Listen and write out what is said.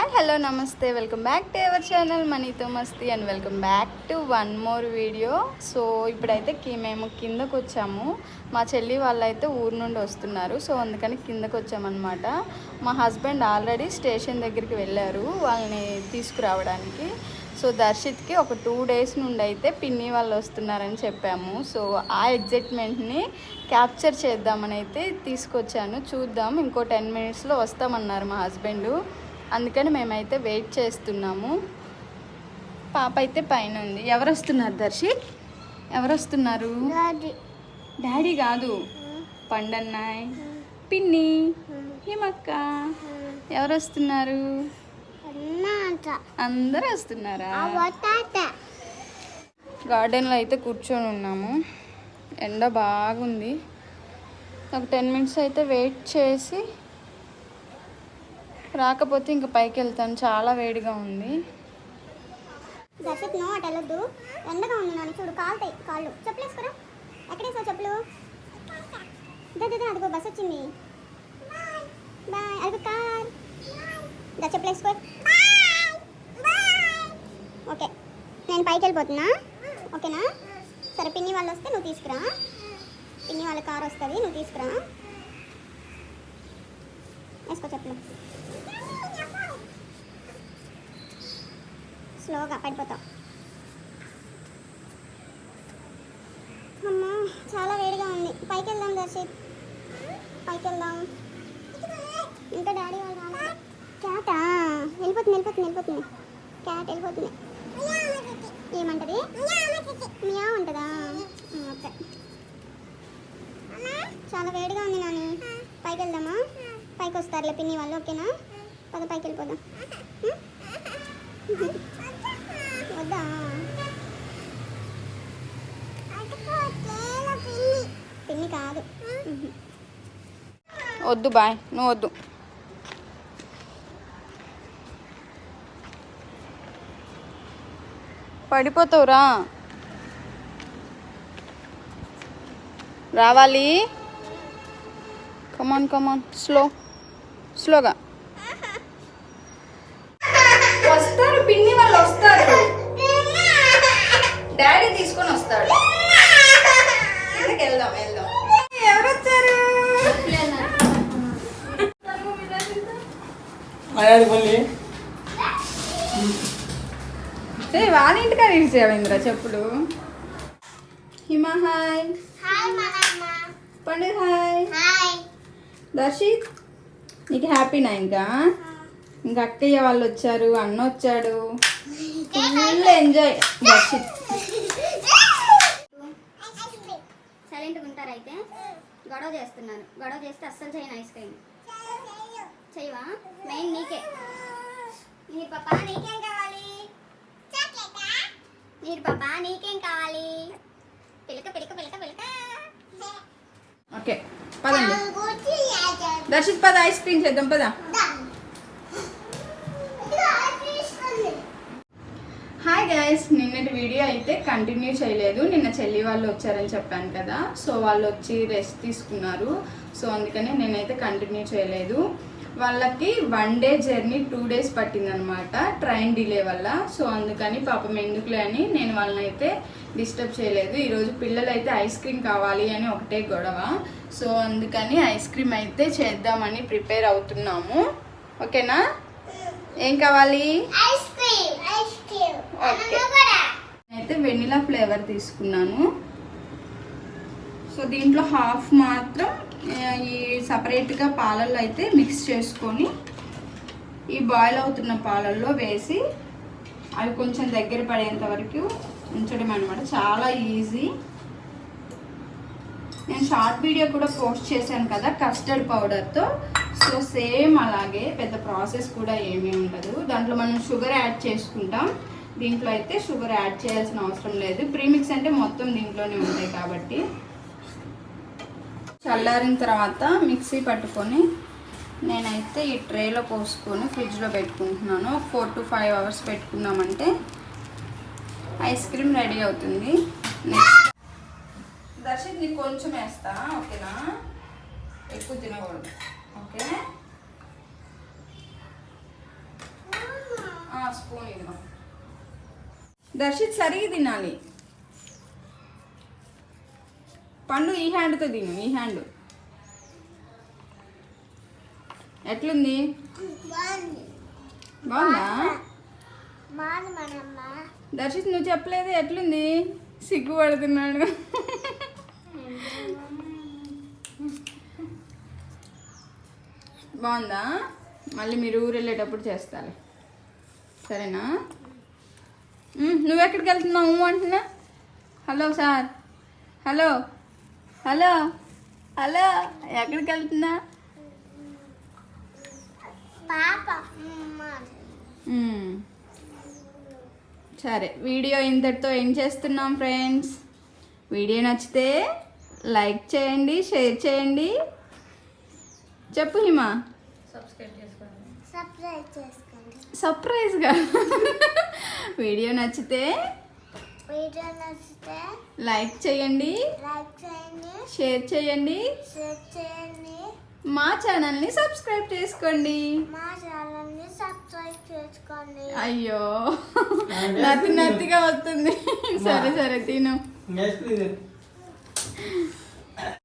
Hi hello నమస్తే, welcome back to our channel మనీతో మస్తీ and welcome back to one more video. So ఇప్పుడైతే మేము కిందకు వచ్చాము. మా చెల్లి వాళ్ళైతే ఊరు నుండి వస్తున్నారు. సో అందుకని కిందకు వచ్చామన్నమాట. మా హస్బెండ్ ఆల్రెడీ స్టేషన్ దగ్గరికి వెళ్ళారు వాళ్ళని తీసుకురావడానికి. సో దర్శిత్కి ఒక 2 days నుండి అయితే పిన్ని వాళ్ళు వస్తున్నారని చెప్పాము. సో ఆ ఎగ్జైట్మెంట్ని క్యాప్చర్ చేద్దామని అయితే తీసుకొచ్చాను. చూద్దాం, ఇంకో 10 minutesలో వస్తామన్నారు మా హస్బెండ్. అందుకని మేమైతే వెయిట్ చేస్తున్నాము. పాప అయితే పైన ఉంది. ఎవరు వస్తున్నారు దర్శిత్? ఎవరు వస్తున్నారు? డాడీ కాదు, పండన్నాయ్, పిన్ని, హిమక్క. ఎవరు వస్తున్నారు? అందరూ వస్తున్నారా? గార్డెన్లో అయితే కూర్చొని ఉన్నాము. ఎండ బాగుంది. ఒక 10 minutes అయితే వెయిట్ చేసి రాకపోతే ఇంకా పైకి వెళ్తాను. చాలా వేడిగా ఉంది. దర్శిత్ నో అటు వెళ్ళొద్దు, ఎండగా ఉంది. నాని చూడు, కాలుతాయి కాళ్ళు. చెప్పులు వేసుకోరా. ఎక్కడేసావు చెప్పులు? అదిగో బస్ వచ్చింది. బాయ్. అదిగో కార్. చెప్పులు వేసుకో. ఓకే, నేను పైకి వెళ్ళిపోతున్నా. ఓకేనా? సరే, పిన్ని వాళ్ళు వస్తే నువ్వు తీసుకురా. పిన్ని వాళ్ళ కార్ వస్తుంది, నువ్వు తీసుకురా. వేసుకో చెప్పులు. స్లోగా పడిపోతావు. అమ్మా చాలా వేడిగా ఉంది. పైకి వెళ్దాం దర్శిత్, పైకి వెళ్దాం. ఇంకా డాడీ వాళ్ళు రాలేదు. క్యాటా వెళ్ళిపోతుంది. క్యాట్ వెళ్ళిపోతుంది. ఏమంటది? మియా ఉంటుందా? ఓకే. చాలా వేడిగా ఉంది నాని. పైకి వెళ్దామా? పైకి వస్తారులే పిన్ని వాళ్ళు. ఓకేనా? పద పైకి వెళ్ళిపోదాం. వద్దా? పిన్ని కాదు. వద్దు బాయ్, నువ్వు వద్దు. పడిపోతావురా. రావాలి. కమాన్ స్లోగా వస్తారు. పిన్ని వాళ్ళు వస్తారు. డాడీ తీసుకొని వస్తాడు. వెళ్దాం. ఎవరు వచ్చారు? వాళ్ళ ఇంటికా తీసేవా చెప్పులు? హిమ హాయ్. పండు హాయ్. దర్శిత్ నీకు హ్యాపీనా? ఇంకా అక్కయ్య వాళ్ళు వచ్చారు, అన్న వచ్చాడు. Full enjoy. దర్శిత్ సైలెంట్గా ఉంటారు. అయితే గొడవ చేస్తున్నాను. గొడవ చేస్తే అస్సలు చేయను. ఐస్ క్రీమ్ చేయవా? మెయిన్ నీకే. నీరు పాప నీకేం కావాలి? నీరు పాప నీకేం కావాలి? పిలక. ఓకే పదండి. దర్శిత్ పద, ఐస్ క్రీమ్ చేద్దాం పద. హాయ్ గైస్, నిన్నటి వీడియో అయితే కంటిన్యూ చేయలేదు. నిన్న చెల్లి వాళ్ళు వచ్చారని చెప్పాను కదా. సో వాళ్ళు వచ్చి రెస్ట్ తీసుకున్నారు. సో అందుకని నేనైతే కంటిన్యూ చేయలేదు. వాళ్ళకి 1 day జర్నీ 2 days పట్టిందనమాట, ట్రైన్ డిలే వల్ల. సో అందుకని పాపం ఎందుకులే అని నేను వాళ్ళని అయితే డిస్టర్బ్ చేయలేదు. ఈరోజు పిల్లలు అయితే ఐస్ క్రీమ్ కావాలి అని ఒకటే గొడవ. సో అందుకని ఐస్ క్రీమ్ అయితే చేద్దామని ప్రిపేర్ అవుతున్నాము. ఓకేనా? ఏం కావాలి? ఓకే, అయితే వెనిలా ఫ్లేవర్ తీసుకున్నాను. సో దీంట్లో హాఫ్ మాత్రం ఈ సపరేట్గా పాలల్లో అయితే మిక్స్ చేసుకొని ఈ బాయిల్ అవుతున్న పాలల్లో వేసి అవి కొంచెం దగ్గర పడేంత వరకు ఉంచడం అనమాట. చాలా ఈజీ. నేను షార్ట్ వీడియో కూడా పోస్ట్ చేశాను కదా కస్టర్డ్ పౌడర్తో. సో సేమ్ అలాగే, పెద్ద ప్రాసెస్ కూడా ఏమీ ఉండదు. దాంట్లో మనం షుగర్ యాడ్ చేసుకుంటాం. దీంట్లో అయితే షుగర్ యాడ్ చేయాల్సిన అవసరం లేదు. ప్రీమిక్స్ అంటే మొత్తం దీంట్లోనే ఉంటాయి కాబట్టి. చల్లారిన తర్వాత మిక్సీ పట్టుకొని నేనైతే ఈ ట్రేలో పోసుకొని ఫ్రిడ్జ్లో పెట్టుకుంటున్నాను. 4 to 5 hours పెట్టుకున్నామంటే ఐస్ క్రీమ్ రెడీ అవుతుంది. నెక్స్ట్ దర్శిత్ నీకు కొంచెం వేస్తా, ఓకేనా? ఎక్కువ తినకూడదు. ఓకే స్పూన్ ఇదిగో. దర్శిత్ సరిగి తినాలి. పండు ఈ హ్యాండ్తో తిను, ఈ హ్యాండ్. ఎట్లుంది? బాగుందా? దర్శిత్ నువ్వు చెప్పలేదు ఎట్లుంది? సిగ్గుపడుతున్నాడు. బాగుందా? మళ్ళీ మీరు ఊరు వెళ్ళేటప్పుడు చేస్తాను, సరేనా? నువ్వెక్కడికి వెళ్తున్నావు అంటున్నా? Hello sir, hello hello hello, ఎక్కడికి వెళ్తున్నా? సరే, వీడియో ఇంతటితో ఏం చేస్తున్నాం ఫ్రెండ్స్. వీడియో నచ్చితే లైక్ చేయండి, షేర్ చేయండి. చెప్పు హిమా. సర్ప్రైజ్గా. వీడియో నచ్చితే లైక్ చేయండి, షేర్ చేయండి, మా ఛానల్ని సబ్స్క్రైబ్ చేసుకోండి. అయ్యో నత్తిగా వస్తుంది. సరే సరే తిను.